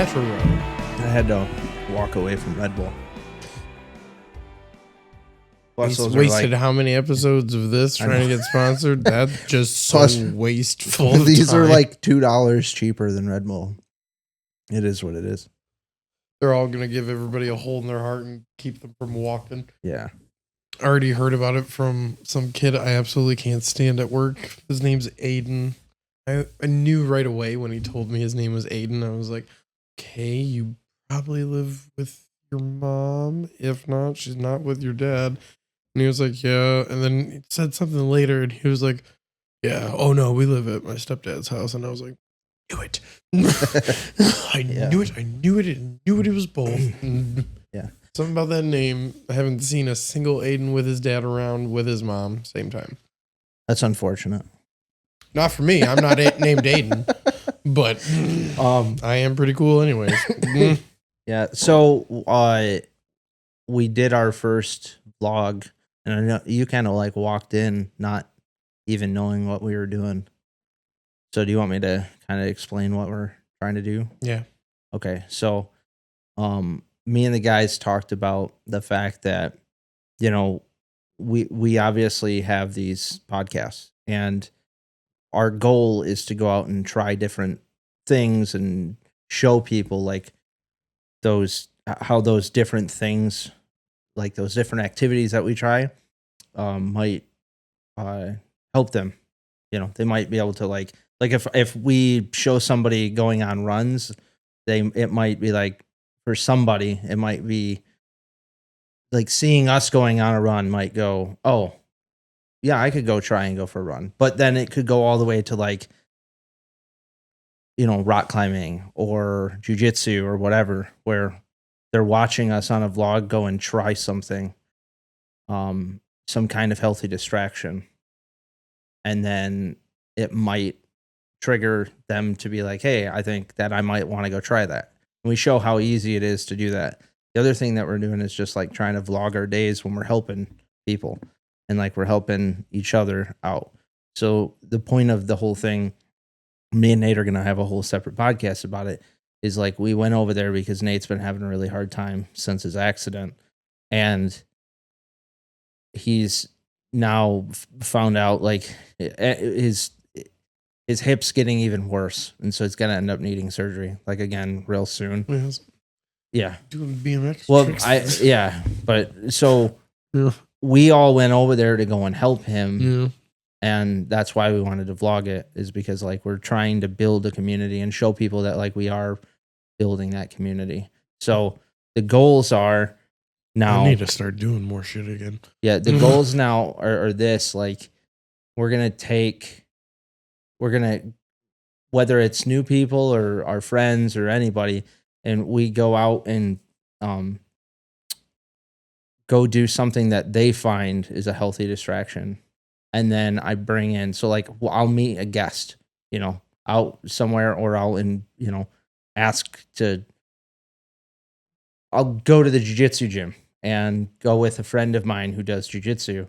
hetero. I had to walk away from Red Bull. Plus, wasted how many episodes of this trying to get sponsored? That's just so Plus, wasteful. These are like $2 cheaper than Red Bull. It is what it is. They're all gonna give everybody a hole in their heart and keep them from walking. Yeah. I already heard about it from some kid I absolutely can't stand at work. His name's Aiden. I knew right away when he told me his name was Aiden. I was like, okay, you probably live with your mom. If not, she's not with your dad. And he was like, yeah. And then he said something later and he was like, yeah, oh no, we live at my stepdad's house. And I was like, knew it. I knew it. I knew it. I knew it. It was both. Yeah. Something about that name. I haven't seen a single Aiden with his dad around with his mom same time. That's unfortunate. Not for me. I'm not named Aiden, but I am pretty cool anyways. Yeah. So we did our first vlog, and I know you kind of like walked in not even knowing what we were doing. So do you want me to kind of explain what we're trying to do? Yeah. Okay. So me and the guys talked about the fact that, you know, we obviously have these podcasts, and our goal is to go out and try different things and show people like how those different things, like those different activities that we try, might help them. You know, they might be able to like if we show somebody going on runs, it might be like, for somebody, it might be like seeing us going on a run might go, oh, yeah, I could go try and go for a run. But then it could go all the way to like, you know, rock climbing or jujitsu or whatever, where they're watching us on a vlog go and try something, some kind of healthy distraction. And then it might trigger them to be like, hey, I think that I might want to go try that. And we show how easy it is to do that. The other thing that we're doing is just like trying to vlog our days when we're helping people and like we're helping each other out. So the point of the whole thing, me and Nate are going to have a whole separate podcast about it, is like we went over there because Nate's been having a really hard time since his accident. And he's now found out like his hip's getting even worse. And so it's going to end up needing surgery, like again, real soon. Yes. Yeah. Doing BMX. Well, but so yeah. We all went over there to go and help him. Yeah. And that's why we wanted to vlog it, is because like we're trying to build a community and show people that like we are building that community. So the goals are now. I need to start doing more shit again. Yeah. The goals now are this, like we're going to, whether it's new people or our friends or anybody, and we go out and go do something that they find is a healthy distraction. And then I bring in, so like I'll meet a guest, you know, out somewhere, or I'll I'll go to the jiu-jitsu gym and go with a friend of mine who does jiu-jitsu.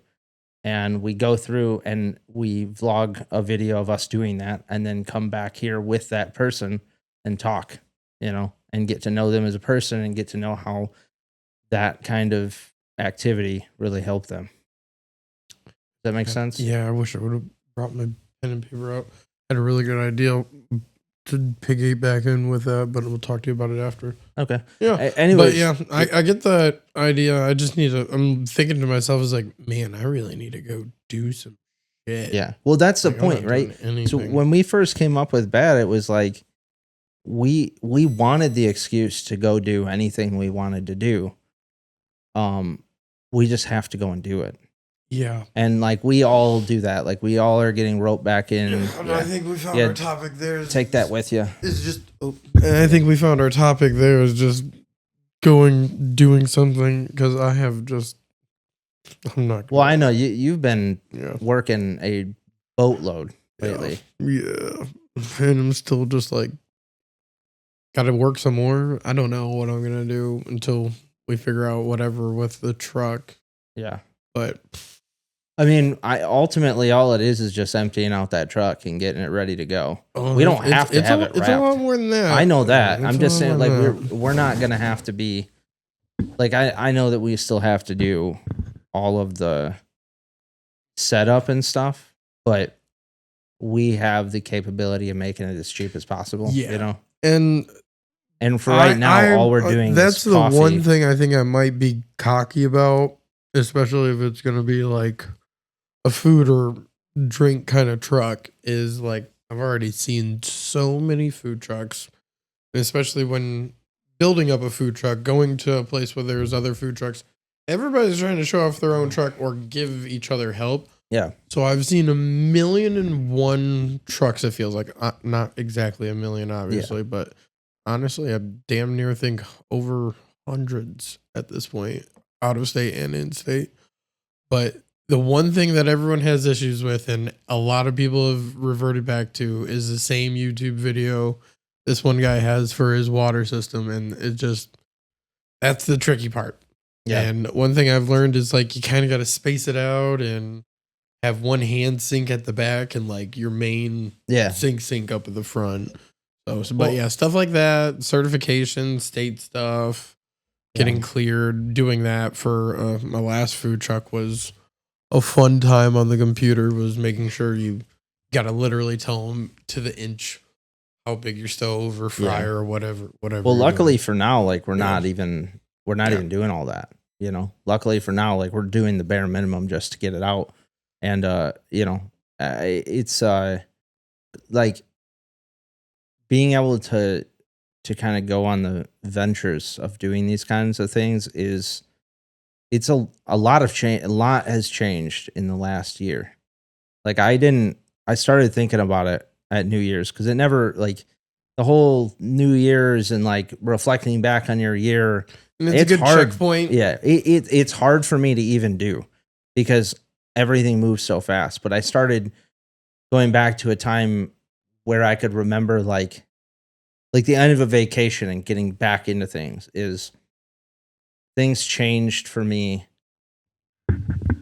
And we go through and we vlog a video of us doing that, and then come back here with that person and talk, you know, and get to know them as a person and get to know how that kind of activity really helped them. Does that make sense? Yeah, I wish I would have brought my pen and paper out. I had a really good idea to piggyback in with that, but we'll talk to you about it after. Okay. Yeah. Anyway, but yeah, I get that idea. I just I'm thinking to myself, is like, man, I really need to go do some shit. Yeah. Well, that's the like, point, right? So when we first came up with B.A.D, it was like we wanted the excuse to go do anything we wanted to do. We just have to go and do it. Yeah. And like we all do that. Like we all are getting roped back in. I think we found our topic there. Take that with you. It's just, I think we found our topic there is just doing something, because I have just, I'm not. Well, I know you've been working a boatload lately. Yeah. And I'm still just like, got to work some more. I don't know what I'm going to do until we figure out whatever with the truck. Yeah. But I mean, ultimately all it is just emptying out that truck and getting it ready to go. Oh, We don't have to have it It's a lot wrapped. more than that. I know that. It's I'm a just lot saying, more like than that. we're not gonna have to be like I know that we still have to do all of the setup and stuff, but we have the capability of making it as cheap as possible. Yeah. You know, And for right now, all we're doing that's is the coffee. one thing I think I might be cocky about, especially if it's going to be like a food or drink kind of truck, is like I've already seen so many food trucks, especially when building up a food truck, going to a place where there's other food trucks. Everybody's trying to show off their own truck or give each other help. Yeah. So I've seen 1,000,001 trucks. It feels like not exactly 1,000,000, obviously, but honestly, I damn near think over hundreds at this point, out of state and in state. But the one thing that everyone has issues with, and a lot of people have reverted back to, is the same YouTube video this one guy has for his water system, and it just that's the tricky part. Yeah. And one thing I've learned is like you kind of got to space it out and have one hand sink at the back and like your main sink up at the front. But yeah, stuff like that, certification, state stuff, getting cleared, doing that for my last food truck was a fun time on the computer. Was making sure you got to literally tell them to the inch how big your stove or fryer or whatever. Well, luckily for now, like we're not even doing all that. You know, luckily for now, like we're doing the bare minimum just to get it out. And, you know, it's like being able to kind of go on the ventures of doing these kinds of things it's a lot of change. A lot has changed in the last year. Like I started thinking about it at New Year's because it never like the whole New Year's and like reflecting back on your year. And it's a good hard. checkpoint. Yeah. It's hard for me to even do because everything moves so fast. But I started going back to a time where I could remember like the end of a vacation and getting back into things changed for me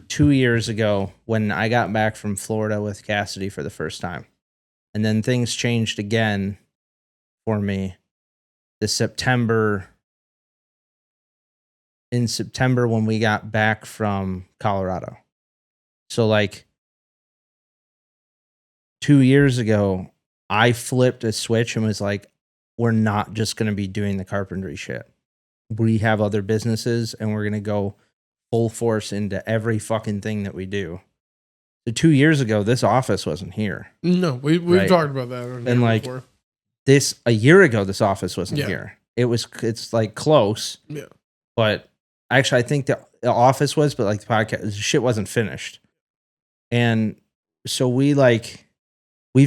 2 years ago when I got back from Florida with Cassidy for the first time. And then things changed again for me in September when we got back from Colorado. So like 2 years ago, I flipped a switch and was like, we're not just going to be doing the carpentry shit. We have other businesses and we're going to go full force into every fucking thing that we do. So 2 years ago, this office wasn't here. No, we've talked about that. And like before. a year ago, this office wasn't here. It's like close. Yeah. But actually, I think the office was, but like the podcast shit wasn't finished. And so we've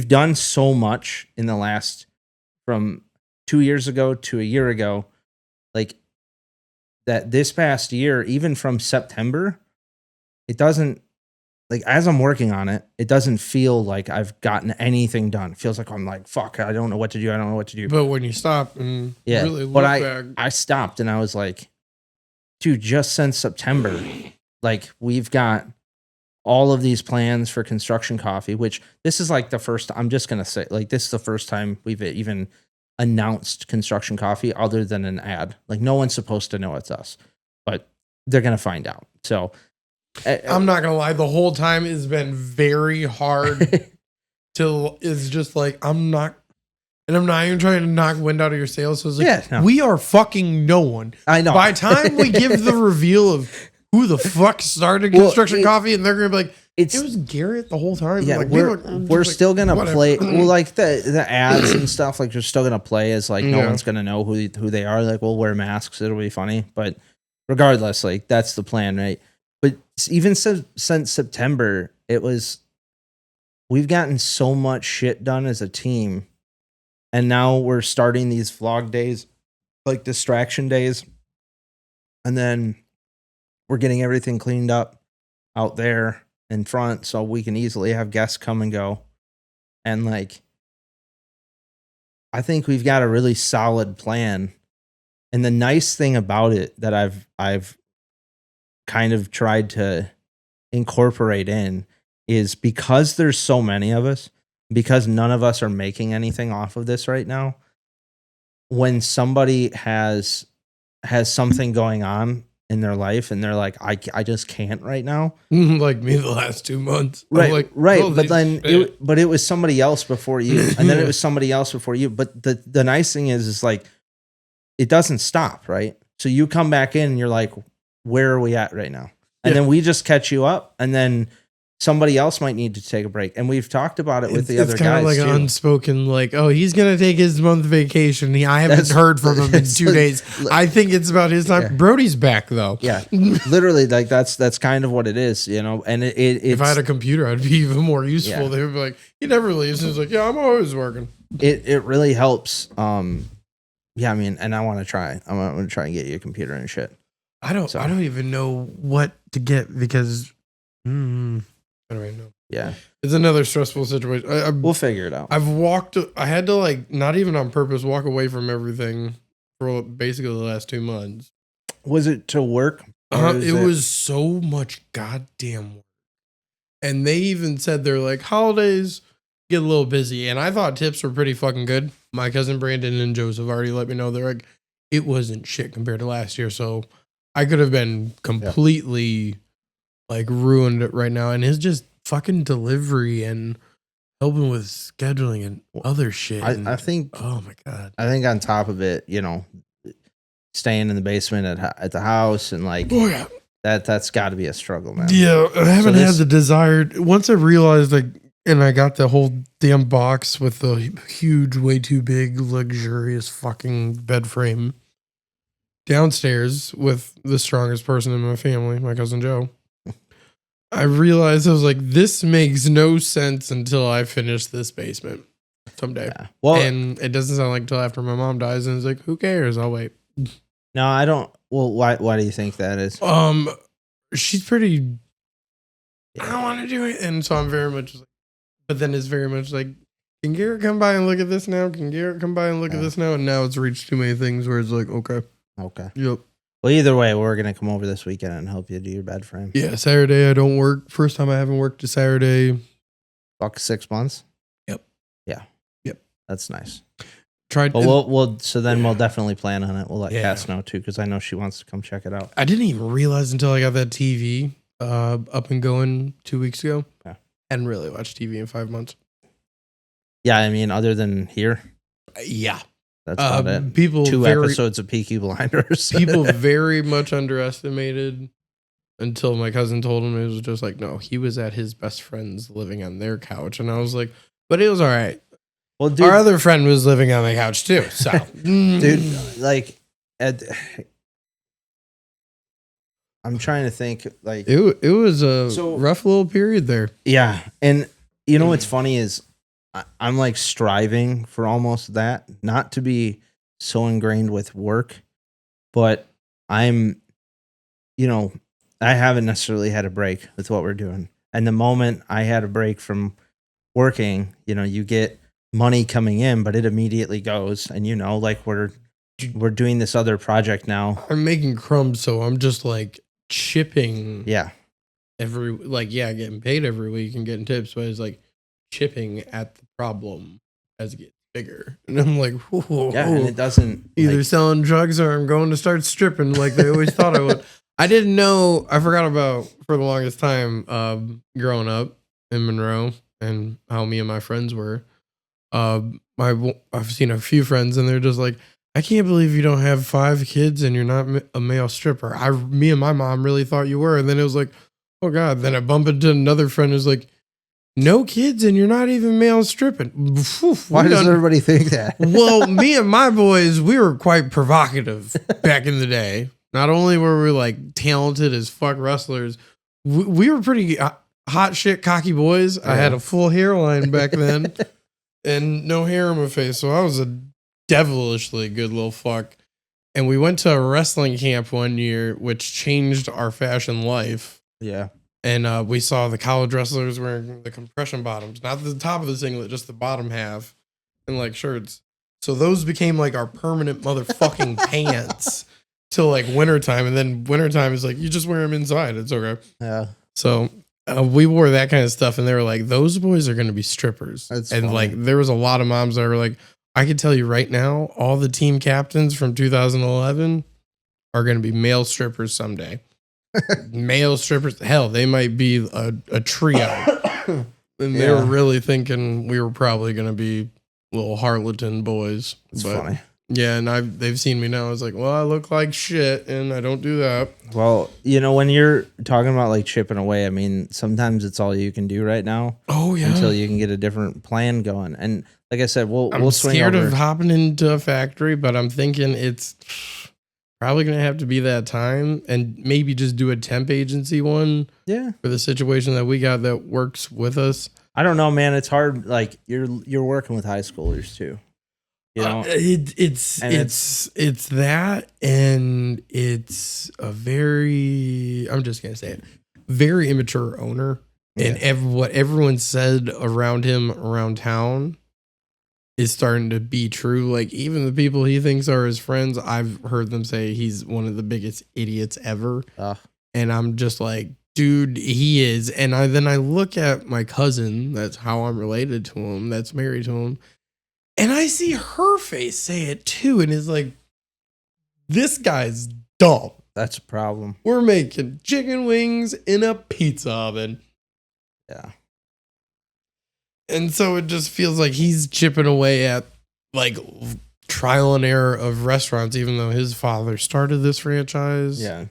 done so much in the last from 2 years ago to a year ago, like that this past year, even from September, it doesn't like as I'm working on it, it doesn't feel like I've gotten anything done. It feels like I'm like, fuck, I don't know what to do. I don't know what to do. But when you stop and really look back. I stopped and I was like, dude, just since September, like we've got all of these plans for Construction Coffee, which this is like the first, I'm just going to say, like, this is the first time we've even announced Construction Coffee other than an ad. Like, no one's supposed to know it's us, but they're going to find out. So, I'm not going to lie, the whole time has been very hard till it's just like, I'm not even trying to knock wind out of your sails. So it's like, we are fucking no one. I know. By the time we give the reveal of who the fuck started Construction Coffee, and they're going to be like, it was Garrett the whole time. Yeah, like, we're still going to play. Well, like the ads and stuff, like, you're still going to play as like, no one's going to know who they are. Like, we'll wear masks. It'll be funny. But regardless, like, that's the plan, right? But even since September, we've gotten so much shit done as a team. And now we're starting these vlog days, like distraction days. And then we're getting everything cleaned up out there in front so we can easily have guests come and go. And like, I think we've got a really solid plan. And the nice thing about it that I've kind of tried to incorporate in is because there's so many of us, because none of us are making anything off of this right now. When somebody has something going on in their life and they're like, I just can't right now. Like me the last 2 months. Right. Like, right. oh, But then it was somebody else before you. And then it was somebody else before you. But the nice thing is like, it doesn't stop, right? So you come back in and you're like, where are we at right now? And then we just catch you up, and then somebody else might need to take a break. And we've talked about it with the other guys. It's kind of like an unspoken, like, oh, he's going to take his month vacation. I haven't heard from him in 2 days. I think it's about his time. Yeah. Brody's back, though. Yeah. Literally, like, that's kind of what it is, you know? And if I had a computer, I'd be even more useful. Yeah. They would be like, he never leaves. He's like, yeah, I'm always working. It really helps. Yeah, I mean, and I want to try. I'm going to try and get you a computer and shit. I don't even know what to get because I don't even know. Yeah. It's another stressful situation. We'll figure it out. I had to, like, not even on purpose, walk away from everything for basically the last 2 months. Was it to work? It was so much goddamn work. And they even said they're like, holidays get a little busy. And I thought tips were pretty fucking good. My cousin Brandon and Joseph already let me know. They're like, it wasn't shit compared to last year. So I could have been completely like ruined right now. And it's just fucking delivery and helping with scheduling and other shit. I think, oh my God. I think on top of it, you know, staying in the basement at the house and like, oh, yeah. that's got to be a struggle, man. Yeah. I haven't had the desired, once I realized like, and I got the whole damn box with the huge, way too big, luxurious fucking bed frame downstairs with the strongest person in my family, my cousin Joe. I realized I was like, this makes no sense until I finish this basement someday. Yeah. Well, and it doesn't sound like until after my mom dies, and it's like, who cares? I'll wait. No, I don't. Well, why do you think that is? She's pretty. I don't want to do it, and so I'm very much like. But then it's very much like, can Garrett come by and look at this now? Can Garrett come by and look at this now? And now it's reached too many things where it's like, okay. Okay. Yep. Well, either way, we're going to come over this weekend and help you do your bed frame. Yeah, Saturday I don't work. First time I haven't worked a Saturday. Fuck 6 months? Yep. Yeah. Yep. That's nice. Tried. But we'll definitely plan on it. We'll let Cass know too, because I know she wants to come check it out. I didn't even realize until I got that TV up and going 2 weeks ago. Yeah. Hadn't really watched TV in 5 months. Yeah, I mean, other than here. Yeah. That's about it. People 2 episodes of Peaky Blinders. People very much underestimated until my cousin told him. It was just like, no, he was at his best friend's living on their couch. And I was like, but it was all right. Well, dude, our other friend was living on the couch too. So, dude, like, I'm trying to think. Like, it was a rough little period there. Yeah, and you know what's funny is I'm like striving for almost that, not to be so ingrained with work, but I'm, you know, I haven't necessarily had a break with what we're doing. And the moment I had a break from working, you know, you get money coming in, but it immediately goes. And, you know, like we're doing this other project now. I'm making crumbs, so I'm just like chipping. Yeah. Getting paid every week and getting tips, but it's like chipping at the problem as it gets bigger. And I'm like, whoa. Yeah, and it doesn't either selling drugs or I'm going to start stripping like they always thought I would. I didn't know. I forgot about for the longest time growing up in Monroe and how me and my friends were. I've seen a few friends and they're just like, I can't believe you don't have 5 kids and you're not a male stripper. Me and my mom really thought you were. And then it was like, oh God. Then I bump into another friend who's like, no kids and you're not even male stripping. Why does everybody think that? Well, me and my boys, we were quite provocative back in the day. Not only were we like talented as fuck wrestlers, we were pretty hot shit cocky boys. Yeah. I had a full hairline back then and no hair on my face. So I was a devilishly good little fuck. And we went to a wrestling camp one year, which changed our fashion life. Yeah. And we saw the college wrestlers wearing the compression bottoms, not the top of the singlet, just the bottom half, and like shirts. So those became like our permanent motherfucking pants till like wintertime. And then wintertime is like, you just wear them inside. It's okay. Yeah. So we wore that kind of stuff, and they were like, "Those boys are going to be strippers." That's and funny. like, there was a lot of moms that were like, "I can tell you right now, all the team captains from 2011 are going to be male strippers someday. Male strippers, hell, they might be a trio." And they were really thinking we were probably going to be little harleton boys. It's funny. Yeah, and they've seen me now. I was like, well, I look like shit, and I don't do that. Well, you know, when you're talking about like chipping away, I mean, sometimes it's all you can do right now. Oh yeah. Until you can get a different plan going. And like I said, we'll swing scared over. of hopping into a factory, but I'm thinking it's probably gonna have to be that time, and maybe just do a temp agency one. Yeah. For the situation that we got that works with us. I don't know, man. It's hard. Like you're working with high schoolers too. You know, it's that, and it's a very, I'm just gonna say it, very immature owner, and what everyone said around him around town is starting to be true. Like, even the people he thinks are his friends, I've heard them say he's one of the biggest idiots ever. And I'm just like, dude, he is. And then I look at my cousin, that's how I'm related to him, that's married to him, and I see her face say it too, and it's like, this guy's dumb. That's a problem. We're making chicken wings in a pizza oven. Yeah. And so it just feels like he's chipping away at like trial and error of restaurants, even though his father started this franchise. Yeah.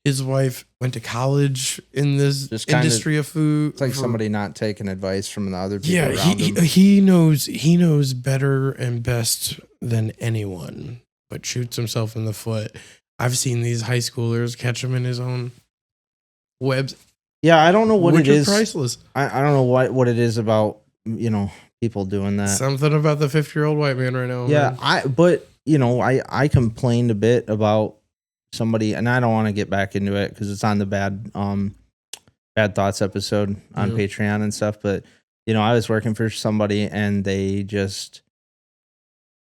His wife went to college in this industry of food. It's like somebody not taking advice from the other people around him. He knows better and best than anyone, but shoots himself in the foot. I've seen these high schoolers catch him in his own webs. Yeah, I don't know what it is. Priceless. I don't know what it is about, you know, people doing that. Something about the 50-year-old white man right now. Yeah, man. but you know, I complained a bit about somebody, and I don't want to get back into it because it's on the bad thoughts episode on Patreon and stuff. But you know, I was working for somebody, and they just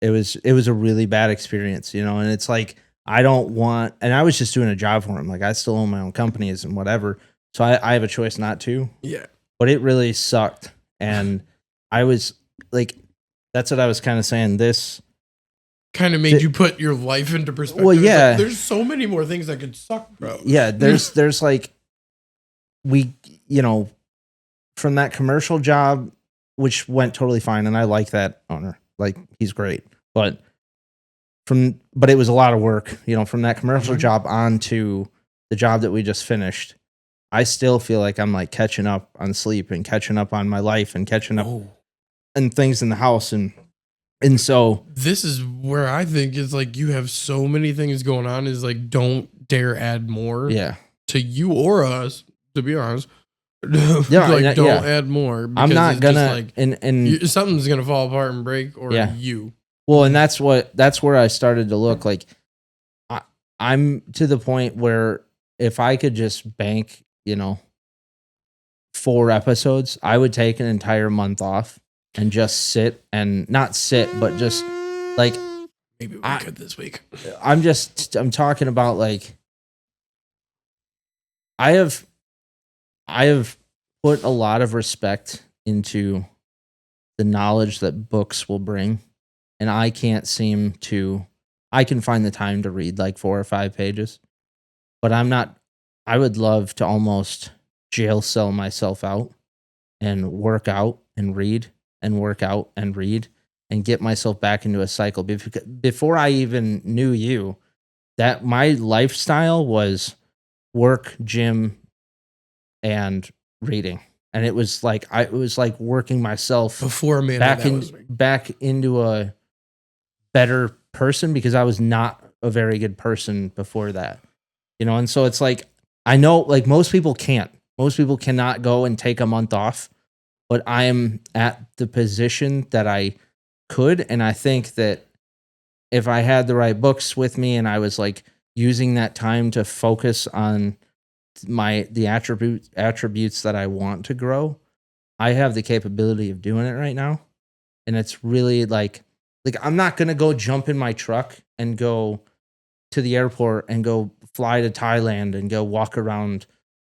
it was a really bad experience, you know. And it's like, I don't want, and I was just doing a job for him. Like, I still own my own companies and whatever, so I have a choice not to. Yeah, but it really sucked, and I was like, that's what I was kind of saying. This kind of made you put your life into perspective. Well, yeah. Like, there's so many more things that could suck, bro. Yeah, there's like, we, you know, from that commercial job, which went totally fine, and I like that owner. Like, he's great. But it was a lot of work, you know, from that commercial job on to the job that we just finished. I still feel like I'm like catching up on sleep and catching up on my life and catching up and things in the house. And so this is where I think it's like, you have so many things going on, is like, don't dare add more to you or us, to be honest. Like, don't add more. I'm not gonna, like, and something's gonna fall apart and break, or you. Well, and that's where I started to look like, I'm to the point where if I could just bank, you know, 4 episodes, I would take an entire month off and just sit, and not sit, but just like, maybe we could this week. I'm talking about, like, I have put a lot of respect into the knowledge that books will bring, and I can find the time to read like 4 or 5 pages, but I would love to almost jail cell myself out and work out and read and work out and read and get myself back into a cycle. Before I even knew you, that my lifestyle was work, gym, and reading. And it was like, working myself before back into a better person, because I was not a very good person before that, you know? And so it's like, I know, like, most people cannot go and take a month off, but I am at the position that I could. And I think that if I had the right books with me, and I was like using that time to focus on the attributes that I want to grow, I have the capability of doing it right now. And it's really like I'm not going to go jump in my truck and go to the airport and go fly to Thailand and go walk around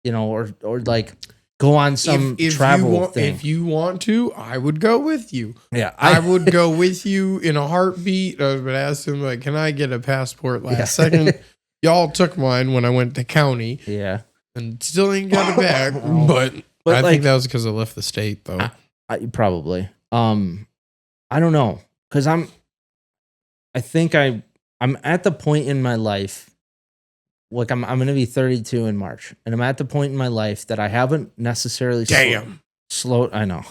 or like go on some travel thing. If you want to, I would go with you. Yeah, I would go with you in a heartbeat. I would ask him, like, can I get a passport last second? Y'all took mine when I went to county. Yeah. And still ain't got it back. But I think that was because I left the state, though. Probably. I don't know. Because I'm at the point in my life, like I'm going to be 32 in March, and I'm at the point in my life that I haven't necessarily slowed. I know.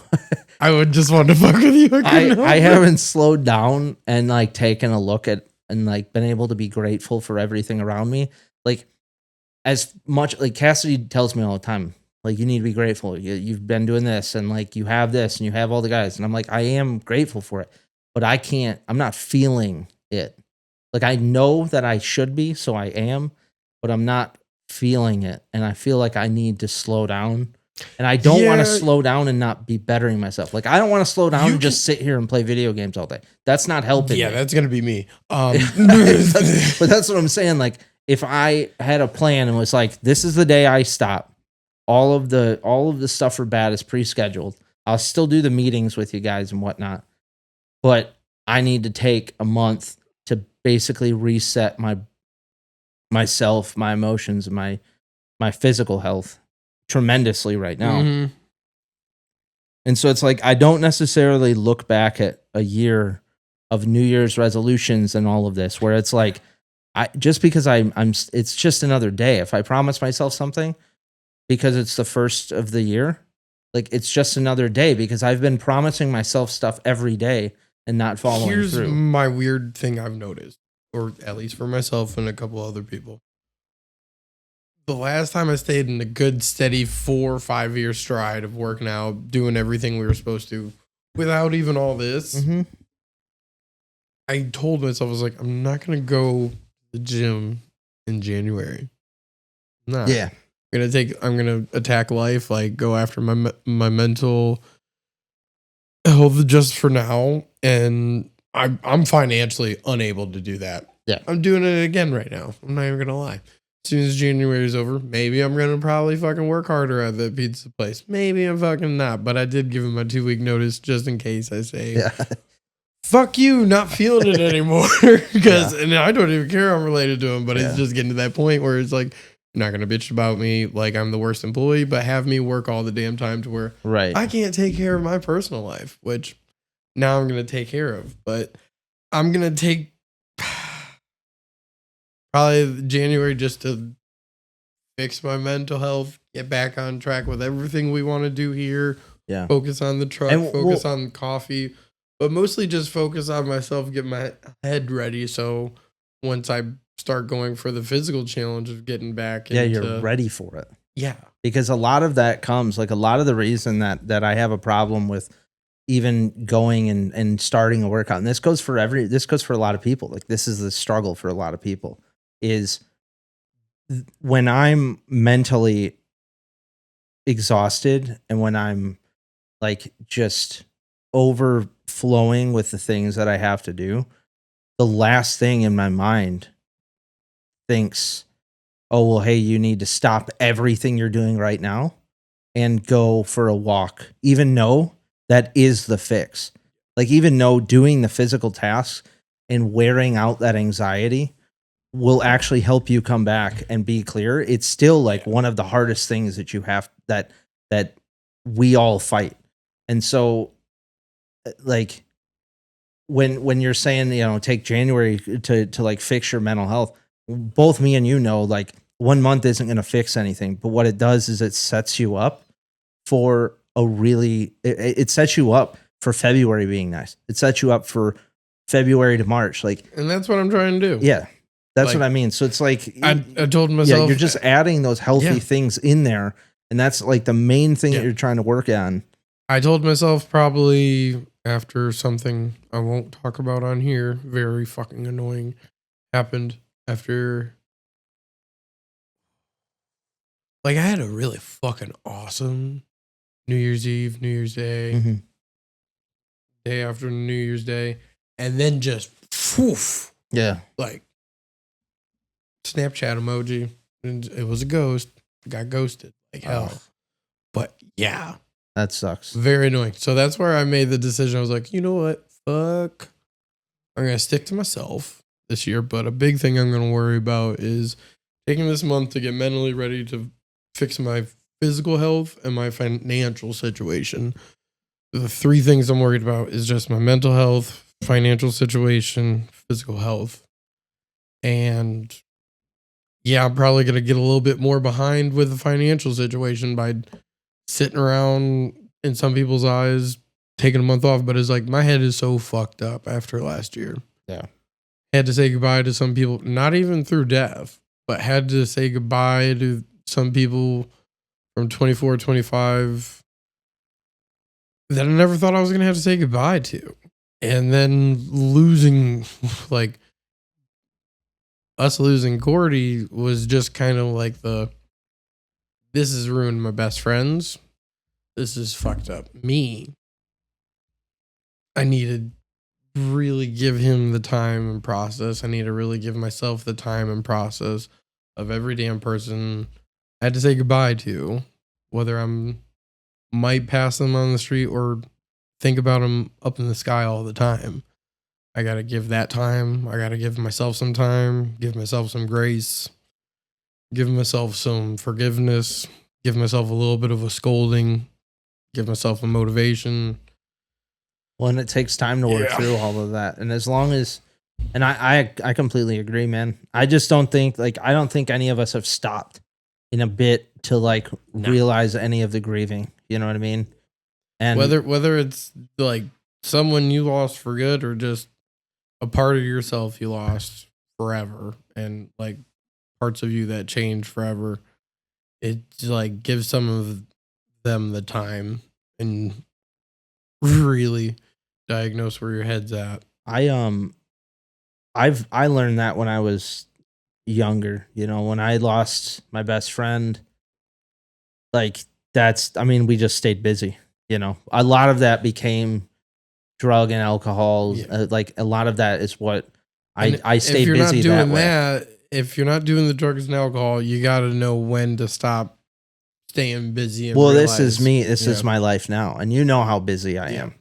I would just want to fuck with you. I haven't slowed down and like taken a look at and like been able to be grateful for everything around me. Like as much like Cassidy tells me all the time, like you need to be grateful. You've been doing this and like you have this and you have all the guys. And I'm like, I am grateful for it, but I'm not feeling it. Like I know that I should be, so I am, but I'm not feeling it. And I feel like I need to slow down. And I don't want to slow down and not be bettering myself. Like I don't want to slow down and just sit here and play video games all day. That's not helping. Yeah, me. That's gonna be me. But that's what I'm saying. Like if I had a plan and was like, this is the day I stop. All of the stuff for B.A.D is pre-scheduled. I'll still do the meetings with you guys and whatnot. But I need to take a month to basically reset myself, my emotions, and my physical health tremendously right now. Mm-hmm. And so it's like I don't necessarily look back at a year of New Year's resolutions and all of this where it's like just because I'm it's just another day. If I promise myself something because it's the first of the year, like it's just another day because I've been promising myself stuff every day and not following through. Here's my weird thing I've noticed, or at least for myself and a couple other people. The last time I stayed in a good, steady 4 or 5 year stride of working out, doing everything we were supposed to, without even all this, I told myself, I was like, I'm not going to go to the gym in January. No. Yeah. I'm going to attack life, like go after my mental health just for now. And I'm financially unable to do that. Yeah. I'm doing it again right now. I'm not even going to lie. As soon as January is over, maybe I'm going to probably fucking work harder at the pizza place. Maybe I'm fucking not, but I did give him a 2-week notice just in case I say, fuck you, not feeling it anymore. And I don't even care I'm related to him, but it's just getting to that point where it's like, you're not going to bitch about me like I'm the worst employee, but have me work all the damn time to where I can't take care of my personal life, which now I'm going to take care of. But I'm going to take probably January just to fix my mental health, get back on track with everything we want to do here. Yeah. Focus on the truck, focus on coffee, but mostly just focus on myself, get my head ready. So once I start going for the physical challenge of getting back you're ready for it. Yeah. Because a lot of that comes, like a lot of the reason that I have a problem with even going and starting a workout, and this goes for a lot of people. Like this is the struggle for a lot of people. Is when I'm mentally exhausted and when I'm like just overflowing with the things that I have to do, the last thing in my mind thinks, oh, well, hey, you need to stop everything you're doing right now and go for a walk, even though that is the fix. Like even though doing the physical tasks and wearing out that anxiety will actually help you come back and be clear. It's still like one of the hardest things that you have that we all fight. And so like when you're saying, take January to like fix your mental health, both me and you know, like 1 month isn't going to fix anything, but what it does is it sets you up for it sets you up for February being nice. It sets you up for February to March. And that's what I'm trying to do. Yeah. That's what I mean. So it's like I told myself, you're just adding those healthy things in there, and that's like the main thing that you're trying to work on. I told myself probably after something I won't talk about on here, very fucking annoying, happened after. Like I had a really fucking awesome New Year's Eve, New Year's Day, day after New Year's Day, and then just like. Snapchat emoji, and it was a ghost. I got ghosted. like hell. But yeah, that sucks. very annoying. So that's where I made the decision. I was like, you know what? Fuck. I'm going to stick to myself this year. But a big thing I'm going to worry about is taking this month to get mentally ready to fix my physical health and my financial situation. The three things I'm worried about is just my mental health, financial situation, physical health. And yeah, I'm probably going to get a little bit more behind with the financial situation by sitting around in some people's eyes, taking a month off. But it's like my head is so fucked up after last year. Yeah. Had to say goodbye to some people, not even through death, but had to say goodbye to some people from 24, 25 that I never thought I was going to have to say goodbye to. And then losing, like, us losing Gordy was just kind of like this has ruined my best friends. This is fucked up me. I need to really give him the time and process. I need to really give myself the time and process of every damn person I had to say goodbye to, whether I'm might pass them on the street or think about them up in the sky all the time. I got to give that time. I got to give myself some time, give myself some grace, give myself some forgiveness, give myself a little bit of a scolding, give myself a motivation. Well, and it takes time to work through all of that. And as long as, and I completely agree, man. I just don't think, I don't think any of us have stopped in a bit to realize any of the grieving. You know what I mean? And whether it's like someone you lost for good or just a part of yourself you lost forever and like parts of you that changed forever, it like gives some of them the time and really diagnose where your head's at. I learned that when I was younger, when I lost my best friend, we just stayed busy, a lot of that became drug and alcohol. Yeah. A lot of that is what I stayed busy that way. If you're not doing the drugs and alcohol, you got to know when to stop staying busy. And this is me. This is my life now. And you know how busy I am.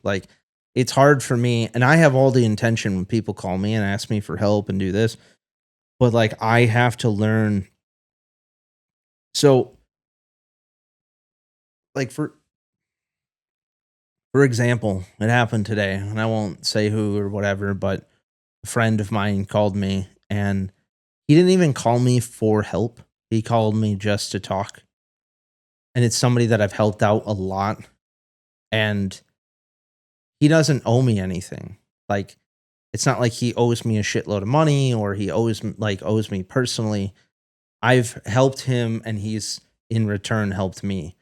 It's hard for me. And I have all the intention when people call me and ask me for help and do this. But I have to learn. So for example, it happened today, and I won't say who or whatever, but a friend of mine called me, and he didn't even call me for help. He called me just to talk. And it's somebody that I've helped out a lot. And he doesn't owe me anything. It's not like he owes me a shitload of money or he owes me personally. I've helped him and he's in return helped me.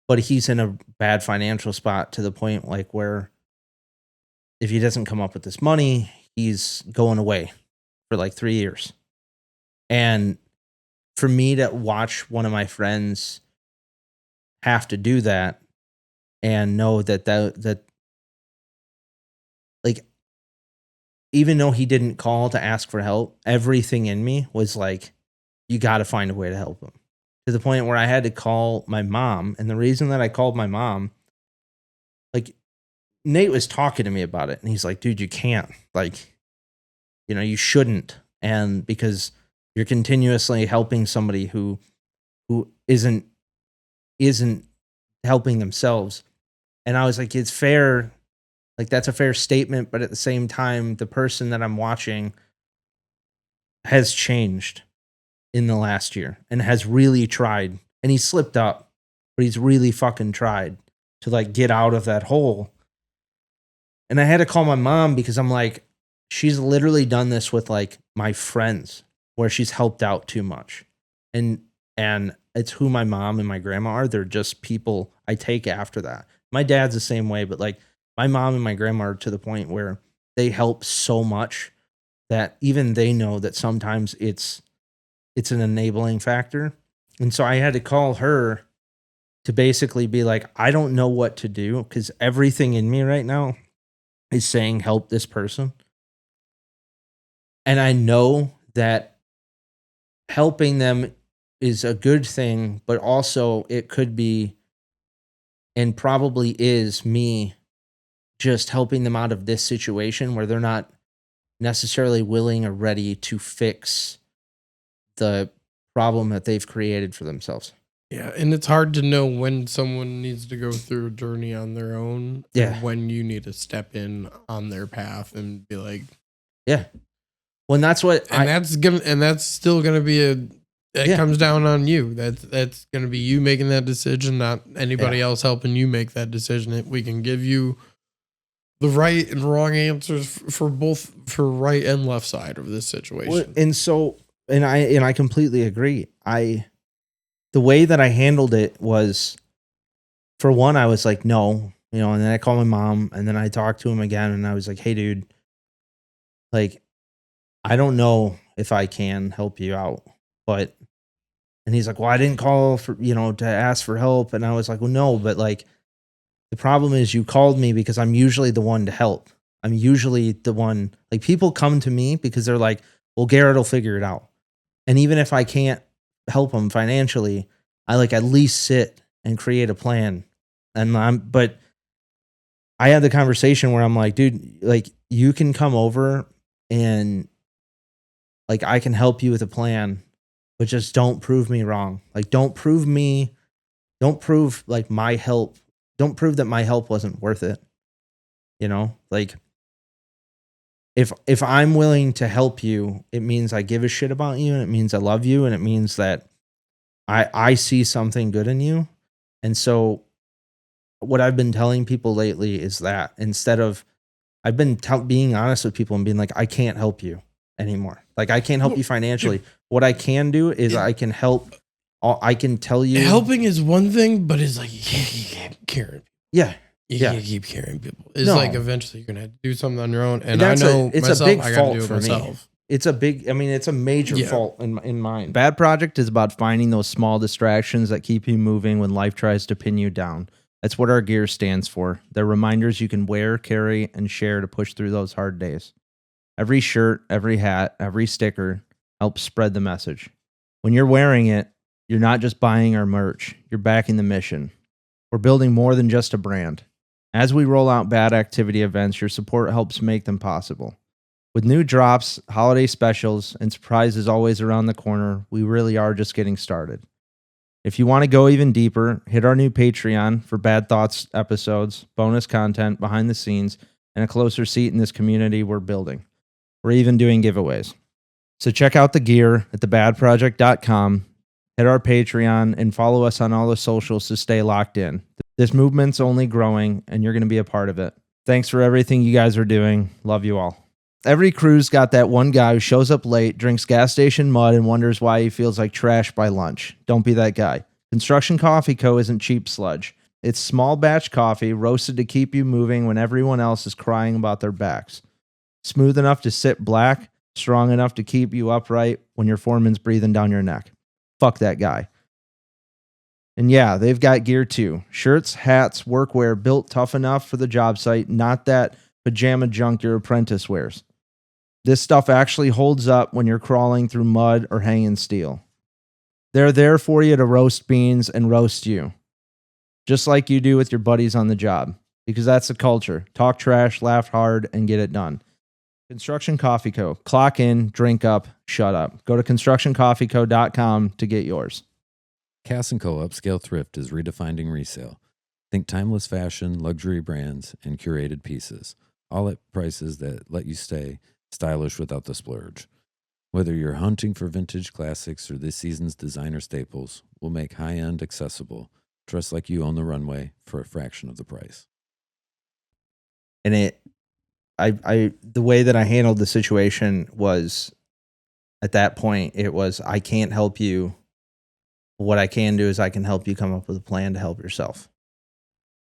But he's in a bad financial spot to the point where if he doesn't come up with this money, he's going away for 3 years. And for me to watch one of my friends have to do that and know that even though he didn't call to ask for help, everything in me was you got to find a way to help him. To the point where I had to call my mom. And the reason that I called my mom, Nate was talking to me about it. And he's like, dude, you can't. You shouldn't. And because you're continuously helping somebody who isn't helping themselves. And I was like, it's fair. That's a fair statement. But at the same time, the person that I'm watching has changed in the last year and has really tried. And he slipped up, but he's really fucking tried to get out of that hole. And I had to call my mom because I'm she's literally done this with my friends where she's helped out too much. And it's who my mom and my grandma are. They're just people I take after that. My dad's the same way, but my mom and my grandma are to the point where they help so much that even they know that sometimes it's an enabling factor. And so I had to call her to basically be I don't know what to do because everything in me right now is saying help this person. And I know that helping them is a good thing, but also it could be and probably is me just helping them out of this situation where they're not necessarily willing or ready to fix the problem that they've created for themselves. Yeah, and it's hard to know when someone needs to go through a journey on their own, Yeah. and when you need to step in on their path and be like, Yeah. Well, and that's what that's still gonna be it Yeah. comes down on you. That's gonna be you making that decision, not anybody else helping you make that decision. We can give you the right and wrong answers for right and left side of this situation. Well, and so, and I completely agree. The way that I handled it was, for one, I was like, no, and then I called my mom, and then I talked to him again, and I was like, hey, dude, like, I don't know if I can help you out, but, and he's like, well, I didn't call for, to ask for help. And I was like, well, no, but like, the problem is you called me because I'm usually the one to help. I'm usually the one, like, people come to me because they're like, well, Garrett will figure it out. And even if I can't help them financially, I like at least sit and create a plan. But I had the conversation where I'm like, dude, like, you can come over and like, I can help you with a plan, but just don't prove me wrong. Like, don't prove like my help. Don't prove that my help wasn't worth it. Like, if I'm willing to help you, it means I give a shit about you, and it means I love you, and it means that I see something good in you. And so what I've been telling people lately is that instead of, I've been being honest with people and being like, I can't help you anymore. Like, I can't help you financially. What I can do is I can help. I can tell you. Helping is one thing, but it's like, you can't keep caring. Yeah. You can't keep carrying people. It's like eventually you're going to have to do something on your own. And I know it's myself, a big I gotta fault do it for myself. me. It's a major fault in mine. Bad Project is about finding those small distractions that keep you moving when life tries to pin you down. That's what our gear stands for. They're reminders you can wear, carry, and share to push through those hard days. Every shirt, every hat, every sticker helps spread the message. When you're wearing it, you're not just buying our merch, you're backing the mission. We're building more than just a brand. As we roll out bad activity events, your support helps make them possible. With new drops, holiday specials, and surprises always around the corner, we really are just getting started. If you want to go even deeper, hit our new Patreon for Bad Thoughts episodes, bonus content, behind the scenes, and a closer seat in this community we're building. We're even doing giveaways. So check out the gear at thebadproject.com, hit our Patreon, and follow us on all the socials to stay locked in. This movement's only growing, and you're going to be a part of it. Thanks for everything you guys are doing. Love you all. Every crew's got that one guy who shows up late, drinks gas station mud, and wonders why he feels like trash by lunch. Don't be that guy. Construction Coffee Co. isn't cheap sludge. It's small batch coffee roasted to keep you moving when everyone else is crying about their backs. Smooth enough to sit black, strong enough to keep you upright when your foreman's breathing down your neck. Fuck that guy. And yeah, they've got gear too. Shirts, hats, workwear built tough enough for the job site, not that pajama junk your apprentice wears. This stuff actually holds up when you're crawling through mud or hanging steel. They're there for you to roast beans and roast you, just like you do with your buddies on the job, because that's the culture. Talk trash, laugh hard, and get it done. Construction Coffee Co. Clock in, drink up, shut up. Go to constructioncoffeeco.com to get yours. Cass & Co. Upscale Thrift is redefining resale. Think timeless fashion, luxury brands, and curated pieces, all at prices that let you stay stylish without the splurge. Whether you're hunting for vintage classics or this season's designer staples, we'll make high-end accessible. Dress like you own the runway for a fraction of the price. And the way that I handled the situation was, at that point, it was, I can't help you. What I can do is I can help you come up with a plan to help yourself.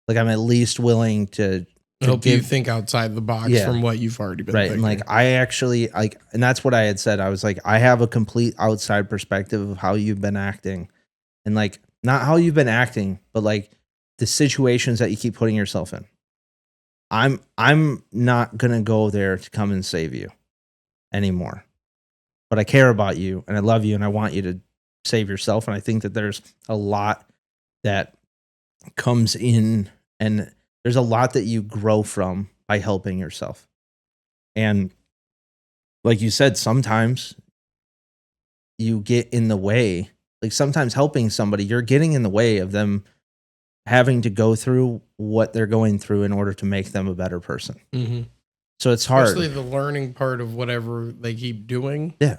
Like, I'm at least willing to help you think outside the box from what you've already been thinking. And like, I actually and that's what I had said. I was like, I have a complete outside perspective of how you've been acting, and like, not how you've been acting, but like the situations that you keep putting yourself in. I'm not gonna go there to come and save you anymore, but I care about you and I love you and I want you to save yourself. And I think that there's a lot that comes in, and there's a lot that you grow from by helping yourself. And like you said, sometimes you get in the way. Like sometimes helping somebody, you're getting in the way of them having to go through what they're going through in order to make them a better person. Mm-hmm. So it's hard. Especially the learning part of whatever they keep doing. Yeah.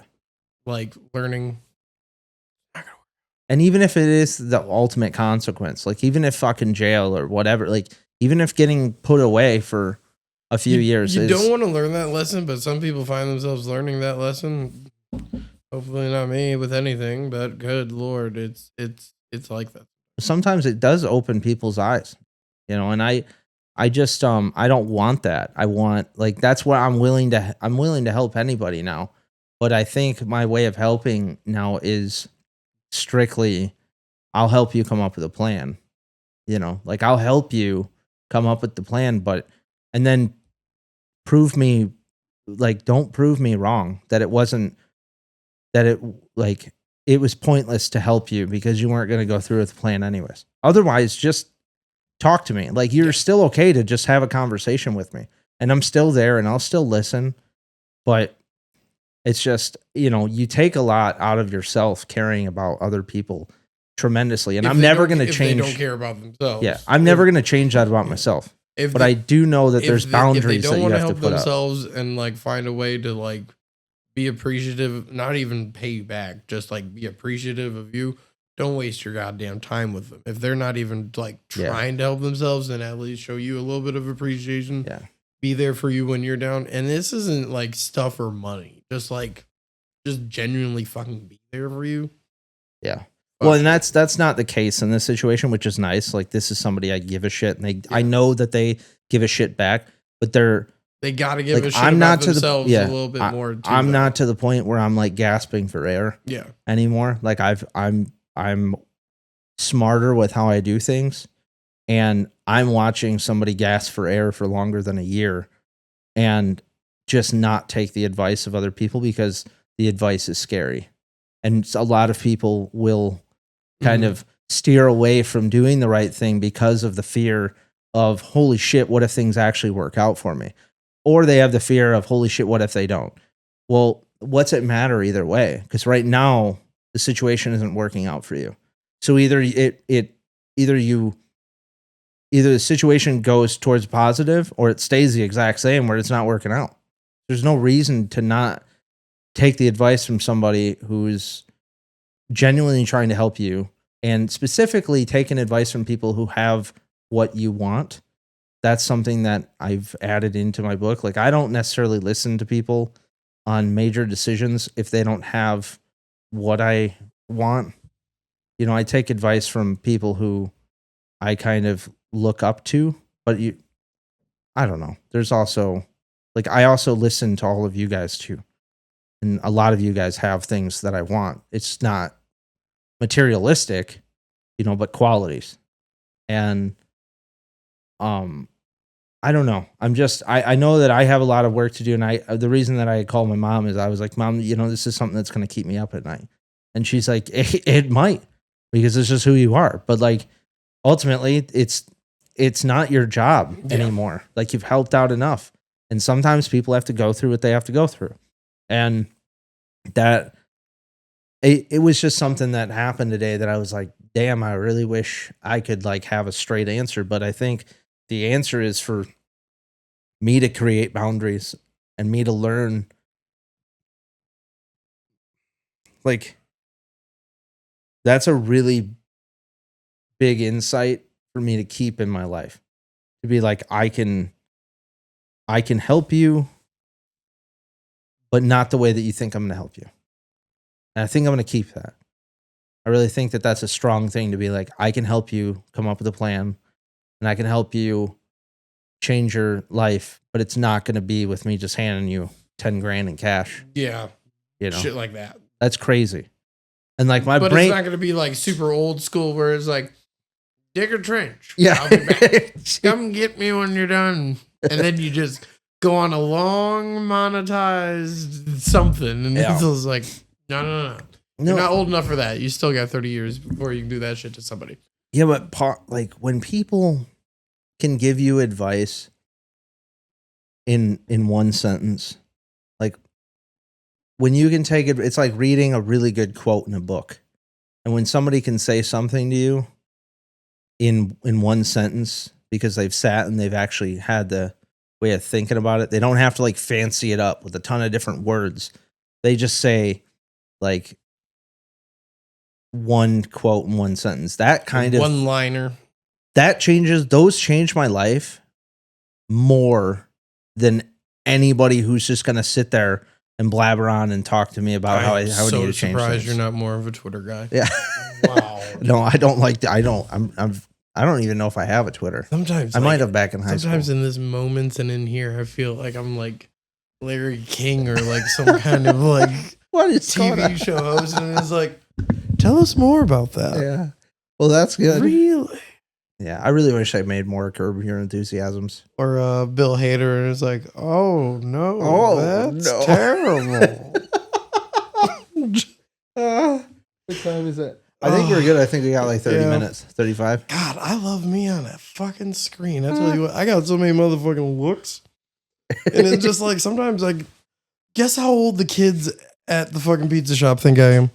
Like learning. And even if it is the ultimate consequence, like even if fucking jail or whatever, like even if getting put away for a few years. You don't want to learn that lesson, but some people find themselves learning that lesson. Hopefully not me with anything, but good Lord, it's like that. Sometimes it does open people's eyes, and I just I don't want that. I want, like, that's what I'm willing to help anybody now. But I think my way of helping now is strictly, I'll help you come up with a plan. Like I'll help you come up with the plan, and then prove me, like, don't prove me wrong that it wasn't, that it was pointless to help you because you weren't going to go through with the plan anyways. Otherwise, just talk to me. Like, you're still okay to just have a conversation with me, and I'm still there and I'll still listen. But it's just, you take a lot out of yourself caring about other people tremendously. And I'm never going to change. They don't care about themselves. Yeah. I'm never going to change that about myself. But I do know that there's boundaries that you have to put up. If they don't want to help themselves and like find a way to like be appreciative, not even pay you back, just like be appreciative of you, don't waste your goddamn time with them. If they're not even like trying to help themselves, then at least show you a little bit of appreciation. Yeah. Be there for you when you're down. And this isn't like stuff or money. Just genuinely fucking be there for you. Yeah. Well, and that's not the case in this situation, which is nice. Like, this is somebody I give a shit, and I know that they give a shit back, but they got to give like, a shit I'm about not themselves to the, a little bit more. I'm not to the point where I'm like gasping for air. Yeah. Anymore. Like I'm smarter with how I do things, and I'm watching somebody gasp for air for longer than a year and just not take the advice of other people because the advice is scary. And a lot of people will kind of steer away from doing the right thing because of the fear of, holy shit, what if things actually work out for me? Or they have the fear of, holy shit, what if they don't? Well, what's it matter either way? Because right now the situation isn't working out for you. So either the situation goes towards positive, or it stays the exact same where it's not working out. There's no reason to not take the advice from somebody who's genuinely trying to help you, and specifically taking advice from people who have what you want. That's something that I've added into my book. Like, I don't necessarily listen to people on major decisions if they don't have what I want. I take advice from people who I kind of look up to, but I don't know. There's also, like, I also listen to all of you guys too. And a lot of you guys have things that I want. It's not materialistic, but qualities. And I don't know. I know that I have a lot of work to do. And the reason that I called my mom is I was like, Mom, this is something that's going to keep me up at night. And she's like, it might, because it's just who you are. But like, ultimately it's not your job anymore. Like, you've helped out enough. And sometimes people have to go through what they have to go through. And that it was just something that happened today that I was like, damn, I really wish I could like have a straight answer. But I think the answer is for me to create boundaries and me to learn. Like, that's a really big insight for me to keep in my life. To be like, I can help you, but not the way that you think I'm going to help you. And I think I'm going to keep that. I really think that that's a strong thing, to be like, I can help you come up with a plan, and I can help you change your life, but it's not going to be with me just handing you 10 grand in cash. Yeah. Shit like that. That's crazy. And like but it's not going to be like super old school where it's like, dig a trench. Yeah. I'll be back. Come get me when you're done. And then you just go on a long monetized something. And it's like, no. You're not old enough for that. You still got 30 years before you can do that shit to somebody. Yeah, but like when people can give you advice in one sentence, like when you can take it, it's like reading a really good quote in a book. And when somebody can say something to you in one sentence because they've sat and they've actually had the way of thinking about it, they don't have to like fancy it up with a ton of different words. They just say like one quote in one sentence. That kind of one-liner. Those change my life more than anybody who's just going to sit there and blabber on and talk to me about how I need to change things. I'm surprised you're not more of a Twitter guy. Yeah. Wow. No, I don't like I don't even know if I have a Twitter. Sometimes I might have back in high school. Sometimes in this moments and in here, I feel like I'm like Larry King or like some kind of like what is TV show host, and it's like, tell us more about that. Yeah. Well, that's good. Really? Yeah, I really wish I made more Curb Your Enthusiasms. Or Bill Hader, and it's like, oh no, that's terrible. What time is it? I think we're good. I think we got like 30 minutes, 35. God, I love me on that fucking screen. I tell you what, I got so many motherfucking looks. And it's just like, sometimes like, guess how old the kids at the fucking pizza shop think I am?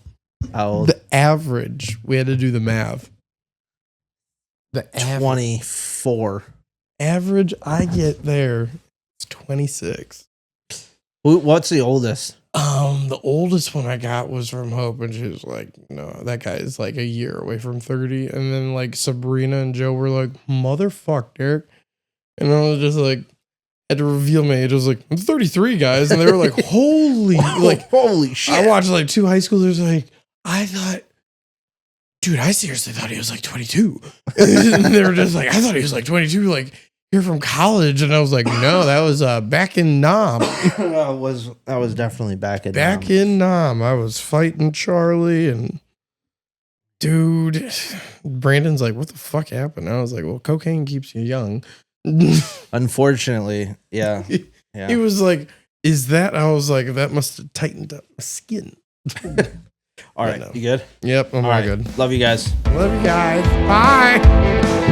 How old? The average. We had to do the math. The 24. Average I get there is 26. What's the oldest? The oldest one I got was from Hope, and she was like, no, that guy is like a year away from 30. And then like Sabrina and Joe were like, motherfuck, Derek. And I was just like, had to reveal my age. I was like, I'm 33, guys. And they were like, holy shit. I watched like 2 high schoolers like, I thought, dude, I seriously thought he was like 22. And they were just like, I thought he was like 22, like here from college. And I was like, no, that was back in Nam. that was definitely back in Nam. I was fighting Charlie, and dude, Brandon's like, what the fuck happened? I was like, well, cocaine keeps you young. Unfortunately, yeah. He was like, is that? I was like, that must have tightened up my skin. All right, you good? Yep, I'm all good. Love you guys. Love you guys. Bye.